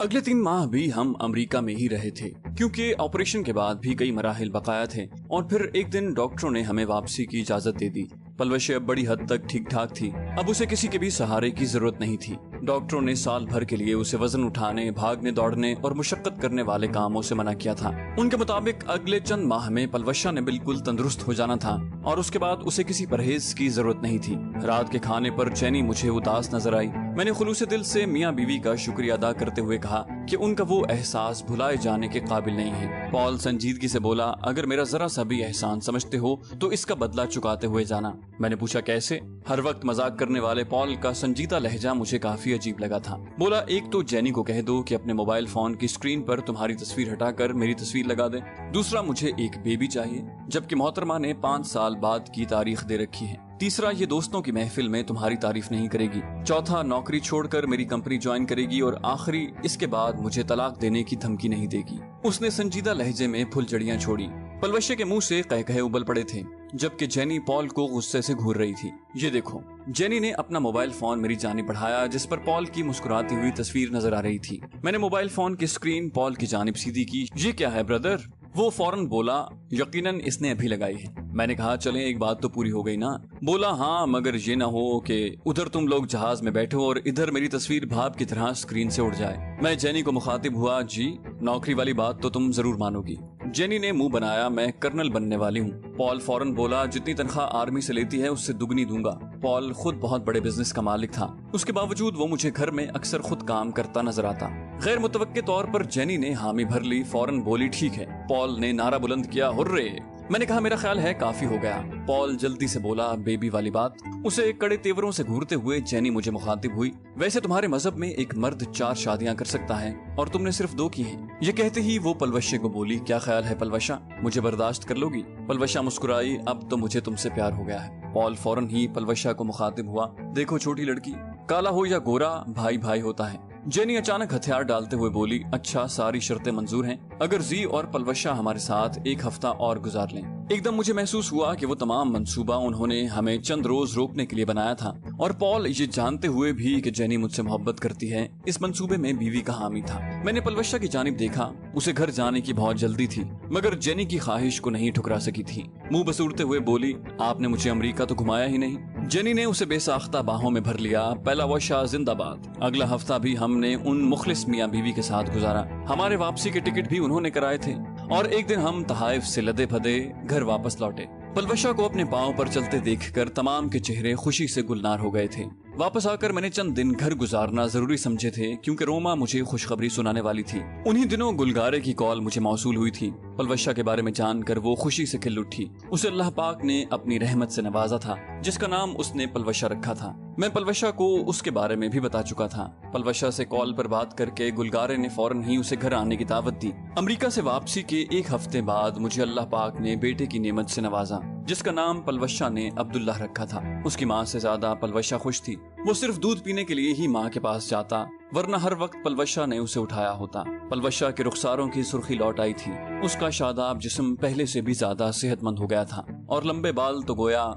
अगले 3 माह भी हम अमेरिका में ही रहे थे क्योंकि ऑपरेशन के बाद भी कई मराहिल बकाया थे और फिर एक दिन डॉक्टरों ने हमें वापसी की इजाजत दे दी। पलवशे अब बड़ी हद तक ठीक ठाक थी। अब उसे किसी के भी सहारे की जरूरत नहीं थी। डॉक्टरों ने साल भर के लिए उसे वजन उठाने, भागने दौड़ने और मुशक्कत करने वाले कामों से मना किया था। उनके मुताबिक अगले चंद माह में पलवशा ने बिल्कुल तंदुरुस्त हो जाना था और उसके बाद उसे किसी परहेज की जरूरत नहीं थी। रात के खाने पर जेनी मुझे उदास नजर आई। मैंने खुलूसे दिल से मियाँ बीवी का शुक्रिया अदा करते हुए कहा कि उनका वो एहसास भुलाए जाने के काबिल नहीं है। पॉल संजीदगी से बोला, अगर मेरा जरा सा भी एहसान समझते हो तो इसका बदला चुकाते हुए जाना। मैंने पूछा, कैसे? हर वक्त मजाक करने वाले पॉल का संजीदा लहजा मुझे काफी अजीब लगा था। बोला, एक तो जेनी को कह दो कि अपने मोबाइल फोन की स्क्रीन पर तुम्हारी तस्वीर हटाकर मेरी तस्वीर लगा दे। दूसरा, मुझे एक बेबी चाहिए, जबकि मोहतरमा ने 5 साल बाद की तारीख दे रखी है। तीसरा, ये दोस्तों की महफिल में तुम्हारी तारीफ नहीं करेगी। चौथा, नौकरी छोड़कर मेरी कंपनी ज्वाइन करेगी। और आखिरी, इसके बाद मुझे तलाक देने की धमकी नहीं देगी। उसने संजीदा लहजे में फुलझड़ियां छोड़ी। पलवशे के मुंह से कह कहे उबल पड़े थे, जबकि जेनी पॉल को गुस्से से घूर रही थी। ये देखो, जेनी ने अपना मोबाइल फोन मेरी जानिब बढ़ाया जिस पर पॉल की मुस्कुराती हुई तस्वीर नजर आ रही थी। मैंने मोबाइल फोन की स्क्रीन पॉल की जानिब सीधी की। ये क्या है ब्रदर? وہ فوراً بولا یقیناً اس نے ابھی لگائی ہے۔ میں نے کہا چلیں ایک بات تو پوری ہو گئی نا؟ بولا ہاں، مگر یہ نہ ہو کہ ادھر تم لوگ جہاز میں بیٹھو اور ادھر میری تصویر بھاپ کی طرح اسکرین سے اڑ جائے۔ میں جینی کو مخاطب ہوا، جی نوکری والی بات تو تم ضرور مانو گی۔ جینی نے منہ بنایا، میں کرنل بننے والی ہوں۔ پال فوراً بولا جتنی تنخواہ آرمی سے لیتی ہے اس سے دگنی دوں گا۔ پال خود بہت بڑے بزنس کا مالک تھا، اس کے باوجود وہ مجھے گھر میں اکثر خود کام کرتا نظر آتا۔ غیر متوقع طور پر جینی نے حامی بھر لی، فوراً بولی ٹھیک ہے۔ پال نے نعرہ بلند کیا، ہرے! میں نے کہا میرا خیال ہے کافی ہو گیا۔ پال جلدی سے بولا، بیبی والی بات؟ اسے کڑے تیوروں سے گھورتے ہوئے جینی مجھے مخاطب ہوئی، ویسے تمہارے مذہب میں ایک مرد 4 شادیاں کر سکتا ہے اور تم نے صرف 2 کی ہیں۔ یہ کہتے ہی وہ پلوشے کو بولی، کیا خیال ہے پلوشا، مجھے برداشت کر لو گی؟ پلوشا مسکرائی، اب تو مجھے تم سے پیار ہو گیا ہے۔ پال فوراً ہی پلوشا کو مخاطب ہوا، دیکھو چھوٹی لڑکی، کالا ہو یا گورا بھائی بھائی ہوتا ہے۔ جینی اچانک ہتھیار ڈالتے ہوئے بولی، اچھا ساری شرطیں منظور ہیں اگر زی اور پلوشا ہمارے ساتھ 1 ہفتہ اور گزار لیں۔ ایک دم مجھے محسوس ہوا کہ وہ تمام منصوبہ انہوں نے ہمیں چند روز روکنے کے لیے بنایا تھا، اور پال یہ جانتے ہوئے بھی کہ جینی مجھ سے محبت کرتی ہے اس منصوبے میں بیوی کا حامی تھا۔ میں نے پلوشا کی جانب دیکھا، اسے گھر جانے کی بہت جلدی تھی مگر جینی کی خواہش کو نہیں ٹھکرا سکی تھی۔ منہ بسورتے ہوئے بولی، آپ نے مجھے امریکہ تو گھمایا ہی نہیں۔ جینی نے اسے بے ساختہ باہوں میں بھر لیا، پہلا وشا زندہ باد۔ اگلا ہفتہ بھی ہم نے ان مخلص میاں بیوی کے ساتھ گزارا، ہمارے واپسی کے ٹکٹ بھی انہوں نے کرائے تھے، اور ایک دن ہم تحائف سے لدے پھدے گھر واپس لوٹے۔ پلوشا کو اپنے پاؤں پر چلتے دیکھ کر تمام کے چہرے خوشی سے گلنار ہو گئے تھے۔ واپس آ کر میں نے چند دن گھر گزارنا ضروری سمجھے تھے کیونکہ روما مجھے خوشخبری سنانے والی تھی۔ انہی دنوں گلگارے کی کال مجھے موصول ہوئی تھی۔ پلوشا کے بارے میں جان کر وہ خوشی سے کھل اٹھی۔ اسے اللہ پاک نے اپنی رحمت سے نوازا تھا جس کا نام اس نے پلوشا رکھا تھا۔ میں پلوشا کو اس کے بارے میں بھی بتا چکا تھا۔ پلوشا سے کال پر بات کر کے گلگارے نے فوراً ہی اسے گھر آنے کی دعوت دی۔ امریکہ سے واپسی کے 1 ہفتے بعد مجھے اللہ پاک نے بیٹے کی نعمت سے نوازا جس کا نام پلوشا نے عبداللہ رکھا تھا۔ اس کی ماں سے زیادہ پلوشا خوش تھی۔ وہ صرف دودھ پینے کے لیے ہی ماں کے پاس جاتا، ورنہ ہر وقت پلوشا نے اسے اٹھایا ہوتا۔ پلوشا کے رخساروں کی سرخی لوٹ آئی تھی، اس کا شاداب جسم پہلے سے بھی زیادہ صحت مند ہو گیا تھا، اور لمبے بال تو گویا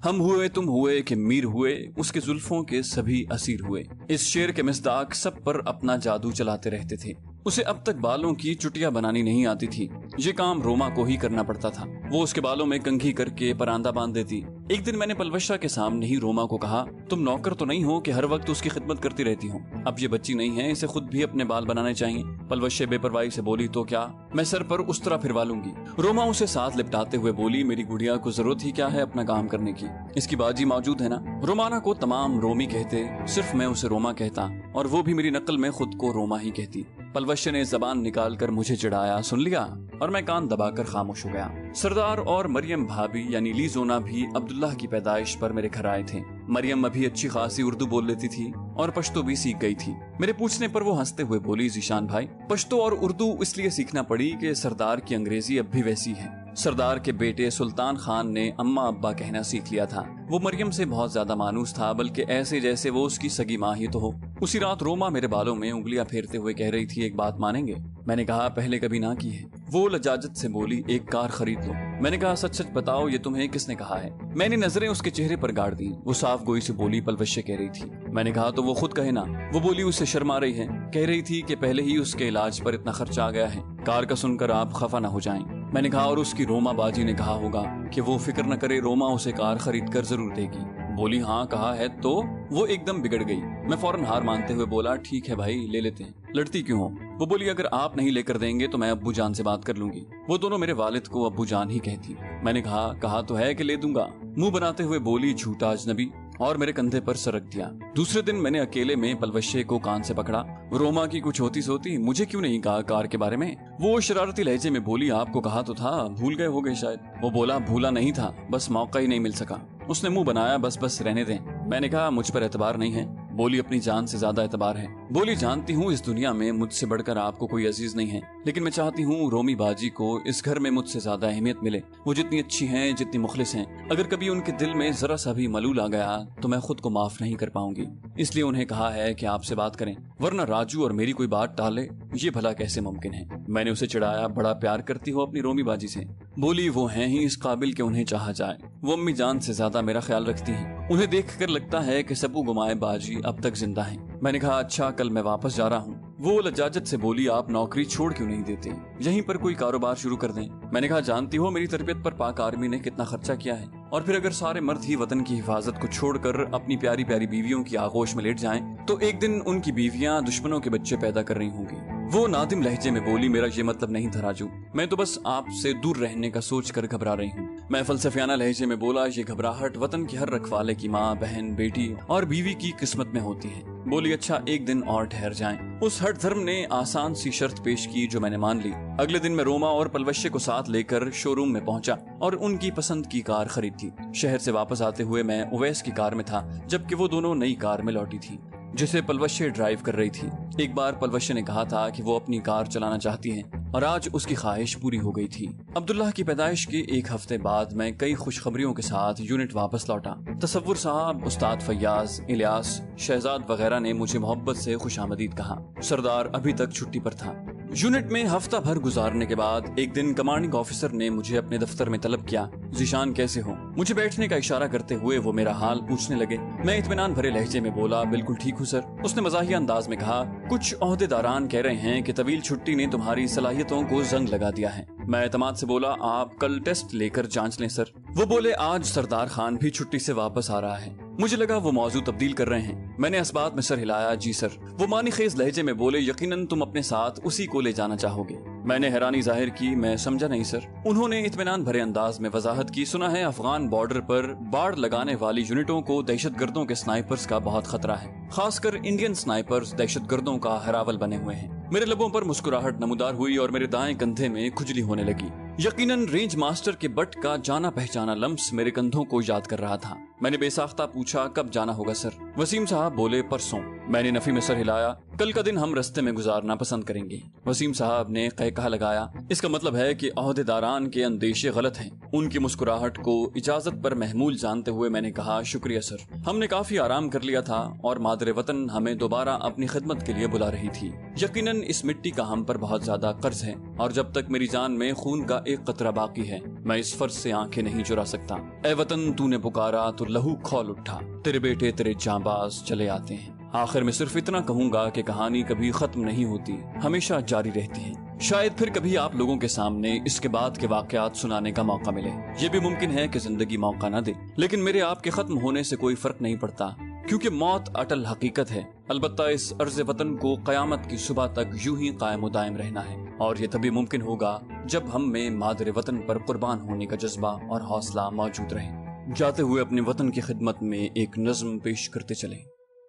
ہم ہوئے تم ہوئے کہ میر ہوئے، اس کے زلفوں کے سبھی اسیر ہوئے۔ اس شعر کے مصداق سب پر اپنا جادو چلاتے رہتے تھے۔ اسے اب تک بالوں کی چٹیاں بنانی نہیں آتی تھی، یہ کام روما کو ہی کرنا پڑتا تھا۔ وہ اس کے بالوں میں کنگھی کر کے پراندہ باندھ دیتی۔ ایک دن میں نے پلوشا کے سامنے ہی روما کو کہا، تم نوکر تو نہیں ہو کہ ہر وقت اس کی خدمت کرتی رہتی ہو، اب یہ بچی نہیں ہے، اسے خود بھی اپنے بال بنانے چاہیے۔ پلوشے بے پرواہی سے بولی، تو کیا میں سر پر اس طرح پھروا لوں گی؟ روما اسے ساتھ لپٹاتے ہوئے بولی، میری گڑیا کو ضرورت ہی کیا ہے اپنا کام کرنے کی، اس کی باجی موجود ہے نا۔ رومانا کو تمام رومی کہتے، صرف میں اسے روما کہتا، اور وہ بھی میری نقل میں خود کو روما ہی کہتی۔ پلوشے نے زبان نکال کر مجھے چڑھایا، سن لیا، اور میں کان دبا کر خاموش ہو گیا۔ سردار اور مریم بھابی یعنی لیزونا بھی عبداللہ کی پیدائش پر میرے گھر آئے تھے۔ مریم ابھی اچھی خاصی اردو بول لیتی تھی اور پشتو بھی سیکھ گئی تھی۔ میرے پوچھنے پر وہ ہنستے ہوئے بولی، ذیشان بھائی، پشتو اور اردو اس لیے سیکھنا پڑی کہ سردار کی انگریزی اب بھی ویسی ہے۔ سردار کے بیٹے سلطان خان نے اماں ابا کہنا سیکھ لیا تھا۔ وہ مریم سے بہت زیادہ مانوس تھا، بلکہ ایسے جیسے وہ اس کی سگی ماں ہی تو ہو۔ اسی رات روما میرے بالوں میں انگلیاں پھیرتے ہوئے کہہ رہی تھی، ایک بات مانیں گے؟ میں نے کہا پہلے کبھی نہ کی ہے۔ وہ لجاجت سے بولی، ایک کار خرید لو۔ میں نے کہا سچ سچ بتاؤ، یہ تمہیں کس نے کہا ہے؟ میں نے نظریں اس کے چہرے پر گاڑ دی۔ وہ صاف گوئی سے بولی، پلوشے کہہ رہی تھی۔ میں نے کہا تو وہ خود کہے نا۔ وہ بولی، اسے شرم آ رہی ہے، کہہ رہی تھی کہ پہلے ہی اس کے علاج پر اتنا خرچ آ گیا ہے، کار کا سن کر آپ خفا نہ ہو جائیں۔ میں نے کہا اور اس کی روما باجی نے کہا ہوگا کہ وہ فکر نہ کرے، روما اسے کار خرید کر ضرور دے گی۔ بولی ہاں کہا ہے تو۔ وہ ایک دم بگڑ گئی۔ میں فوراً ہار مانتے ہوئے بولا، ٹھیک ہے بھائی، لے لیتے ہیں، لڑتی کیوں ہو؟ وہ بولی، اگر آپ نہیں لے کر دیں گے تو میں ابو جان سے بات کر لوں گی۔ وہ دونوں میرے والد کو ابو جان ہی کہتی۔ میں نے کہا تو ہے کہ لے دوں گا۔ منہ بناتے ہوئے بولی، جھوٹا اجنبی، اور میرے کندھے پر سرک دیا۔ دوسرے دن میں نے اکیلے میں پلوشے کو کان سے پکڑا، روما کی کچھ ہوتی سوتی مجھے کیوں نہیں کہا کار کے بارے میں؟ وہ شرارتی لہجے میں بولی، آپ کو کہا تو تھا، بھول گئے ہوگے شاید۔ وہ بولا، بھولا نہیں تھا، بس موقع ہی نہیں مل سکا۔ اس نے منہ بنایا، بس رہنے دیں۔ میں نے کہا مجھ پر اعتبار نہیں ہے۔ بولی، اپنی جان سے زیادہ اعتبار ہے۔ بولی، جانتی ہوں اس دنیا میں مجھ سے بڑھ کر آپ کو کوئی عزیز نہیں ہے، لیکن میں چاہتی ہوں رومی باجی کو اس گھر میں مجھ سے زیادہ اہمیت ملے۔ وہ جتنی اچھی ہیں، جتنی مخلص ہیں، اگر کبھی ان کے دل میں ذرا سا بھی ملول آ گیا تو میں خود کو معاف نہیں کر پاؤں گی۔ اس لیے انہیں کہا ہے کہ آپ سے بات کریں، ورنہ راجو اور میری کوئی بات ٹالے، یہ بھلا کیسے ممکن ہے؟ میں نے اسے چڑھایا، بڑا پیار کرتی ہو اپنی رومی باجی سے؟ بولی، وہ ہیں ہی اس قابل کہ انہیں چاہا جائے، وہ امی جان سے زیادہ میرا خیال رکھتی ہیں، انہیں دیکھ کر لگتا ہے کہ سبو گمائے باجی اب تک زندہ ہیں۔ میں نے کہا اچھا، کل میں واپس جا رہا ہوں، वो लज्जाजत से बोली, आप नौकरी छोड़ क्यों नहीं देते, यहीं पर कोई कारोबार शुरू कर दें। मैंने कहा, जानती हो मेरी तरबियत पर पाक आर्मी ने कितना खर्चा किया है, और फिर अगर सारे मर्द ही वतन की हिफाजत को छोड़कर अपनी प्यारी प्यारी बीवियों की आगोश में लेट जाएं, तो एक दिन उनकी बीवियां दुश्मनों के बच्चे पैदा कर रही होंगी। वो नादिम लहजे में बोली, मेरा ये मतलब नहीं था राजू, मैं तो बस आपसे दूर रहने का सोच कर घबरा रही हूँ। मैं फलसफियाना लहजे में बोला, ये घबराहट वतन की हर रखवाले की माँ, बहन, बेटी और बीवी की किस्मत में होती है। बोली, अच्छा एक दिन और ठहर जाएं। उस हठ धर्म ने आसान सी शर्त पेश की जो मैंने मान ली। अगले दिन मैं रोमा और पलवश्य को साथ लेकर शोरूम में पहुंचा और उनकी पसंद की कार खरीदी। शहर से वापस आते हुए मैं उवैस की कार में था, जबकि वो दोनों नई कार में लौटी थी जिसे पलवश्य ड्राइव कर रही थी। एक बार पलवश्य ने कहा था कि वो अपनी कार चलाना चाहती है और आज उसकी ख्वाहिश पूरी हो गई थी। अब्दुल्लाह की पैदाइश के एक हफ्ते बाद मैं कई खुशखबरियों के साथ यूनिट वापस लौटा। तसव्वुर साहब, उस्ताद फैयाज, इलियास, शहजाद वगैरह ने मुझे मोहब्बत से खुशामदीद कहा। सरदार अभी तक छुट्टी पर था। यूनिट में हफ्ता भर गुजारने के बाद एक दिन कमांडिंग ऑफिसर ने मुझे अपने दफ्तर में तलब किया। ज़ीशान कैसे हो? मुझे बैठने का इशारा करते हुए वो मेरा हाल पूछने लगे। मैं इत्मीनान भरे लहजे में बोला, बिल्कुल ठीक हूँ सर। उसने मज़ाहिया अंदाज में कहा, कुछ ओहदेदारान कह रहे हैं कि तवील छुट्टी ने तुम्हारी सलाहियतों को जंग लगा दिया है। मैं एतमाद से बोला, आप कल टेस्ट लेकर जांच लें सर। वो बोले, आज सरदार खान भी छुट्टी से वापस आ रहा है। मुझे लगा वो मौजू तब्दील कर रहे हैं। मैंने इस बात में सर हिलाया, जी सर। वो मानी खेज लहजे में बोले, यकीनन तुम अपने साथ उसी को ले जाना चाहोगे। मैंने हैरानी जाहिर की, मैं समझा नहीं सर। उन्होंने इत्मीनान भरे अंदाज में वजाहत की, सुना है अफगान बॉर्डर पर बाढ़ लगाने वाली यूनिटों को दहशतगर्दों के स्नाइपर्स का बहुत खतरा है, खासकर इंडियन स्नाइपर्स दहशतगर्दों का हरावल बने हुए हैं। मेरे लबों पर मुस्कुराहट नमूदार हुई और मेरे दाएं कंधे में खुजली होने लगी। यकीनन रेंज मास्टर के बट का जाना पहचाना लम्स मेरे कंधों को याद कर रहा था। मैंने बेसाख्ता पूछा, कब जाना होगा सर? वसीम साहब बोले, परसों। मैंने नफी में सर हिलाया, कल का दिन हम रस्ते में गुजारना पसंद करेंगे। वसीम साहब ने कहकहा लगाया, इसका मतलब है कि ओहदेदारान के अंदेशे गलत हैं। उनकी मुस्कुराहट को इजाजत पर महमूल जानते हुए मैंने कहा, शुक्रिया सर, हमने काफी आराम कर लिया था और मादरे वतन हमें दोबारा अपनी खिदमत के लिए बुला रही थी। यकीनन इस मिट्टी का हम पर बहुत ज्यादा कर्ज है और जब तक मेरी जान में खून का एक कतरा बाकी है, मैं इस फर्ज से आंखें नहीं चुरा सकता। ए वतन, तूने पुकारा तो लहू खौल उठा, तेरे बेटे तेरे जांबाज चले आते हैं। आखिर में सिर्फ इतना कहूंगा कि कहानी कभी खत्म नहीं होती, हमेशा जारी रहती है। शायद फिर कभी आप लोगों के सामने इसके बाद के वाकयात सुनाने का मौका मिले। ये भी मुमकिन है कि जिंदगी मौका न दे, लेकिन मेरे आपके खत्म होने से कोई फर्क नहीं पड़ता, क्योंकि मौत अटल हकीकत है। अलबत्ता इस अर्ज़ वतन को क़यामत की सुबह तक यूं ही कायम व दायम रहना है, और ये तभी मुमकिन होगा जब हम में मादरे वतन पर कुर्बान होने का जज्बा और हौसला मौजूद रहे। जाते हुए अपने वतन की खिदमत में एक नज़्म पेश करते चले।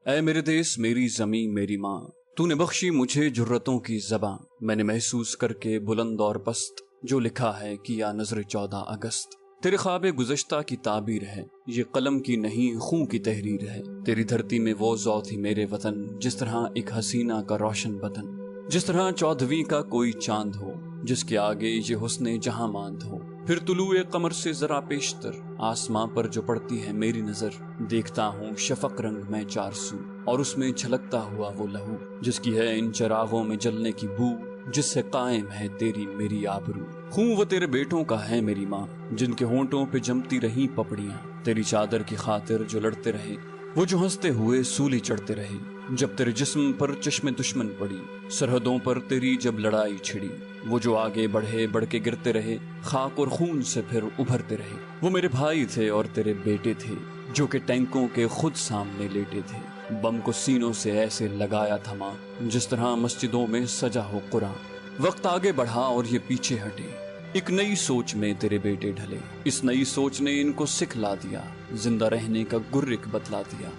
ऐ मेरे देश मेरी ज़मीं मेरी माँ, तूने बख्शी मुझे जुर्रतों की ज़बां, मैंने महसूस करके बुलंद और पस्त जो लिखा है किया नज़र 14 अगस्त। तेरे ख्वाबे गुज़श्ता की ताबीर है, ये कलम की नहीं खून की तहरीर है। तेरी धरती में वो ज़ौ थी मेरे वतन, जिस तरह एक हसीना का रोशन बदन, जिस तरह 14वीं का कोई चांद हो, जिसके आगे ये हुस्ने जहां मांद हो। फिर तुलुए कमर से जरा पेशतर, आसमां पर जो पड़ती है मेरी नजर, देखता हूँ शफक रंग में 4 सू, और उसमें छलकता हुआ वो लहू, जिसकी है इन चरागों में जलने की बू, जिससे कायम है तेरी मेरी आबरू। खून वो तेरे बेटों का है मेरी माँ, जिनके होंठों पे जमती रही पपड़ियाँ, तेरी चादर की खातिर जो लड़ते रहे, वो जो हंसते हुए सूली चढ़ते रहे। जब तेरे जिस्म पर चश्मे दुश्मन पड़ी, सरहदों पर तेरी जब लड़ाई छिड़ी, वो जो आगे बढ़े बढ़ के गिरते रहे, खाक और खून से फिर उभरते रहे। वो मेरे भाई थे और तेरे बेटे थे, जो कि टैंकों के खुद सामने लेटे थे, बम को सीनों से ऐसे लगाया थमा, जिस तरह मस्जिदों में सजा हो कुरान। वक्त आगे बढ़ा और ये पीछे हटे, एक नई सोच में तेरे बेटे ढले। इस नई सोच ने इनको सिखला दिया, जिंदा रहने का गुर्रिक बतला दिया।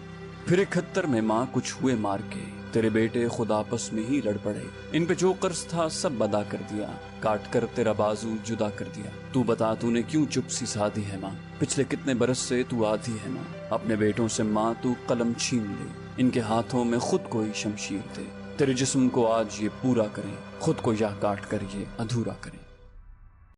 फिर 71 में माँ कुछ हुए मार के, तेरे बेटे खुद आपस में ही लड़ पड़े। इन पे जो कर्ज था सब अदा कर दिया, काट कर तेरा बाजू जुदा कर दिया। तू बता तूने क्यों चुप सी साधी है माँ, पिछले कितने बरस से तू आधी है माँ। अपने बेटों से माँ तू कलम छीन ले, इनके हाथों में खुद को ही शमशीर दे। तेरे जिस्म को आज ये पूरा करें, खुद को यह काट कर ये अधूरा करें।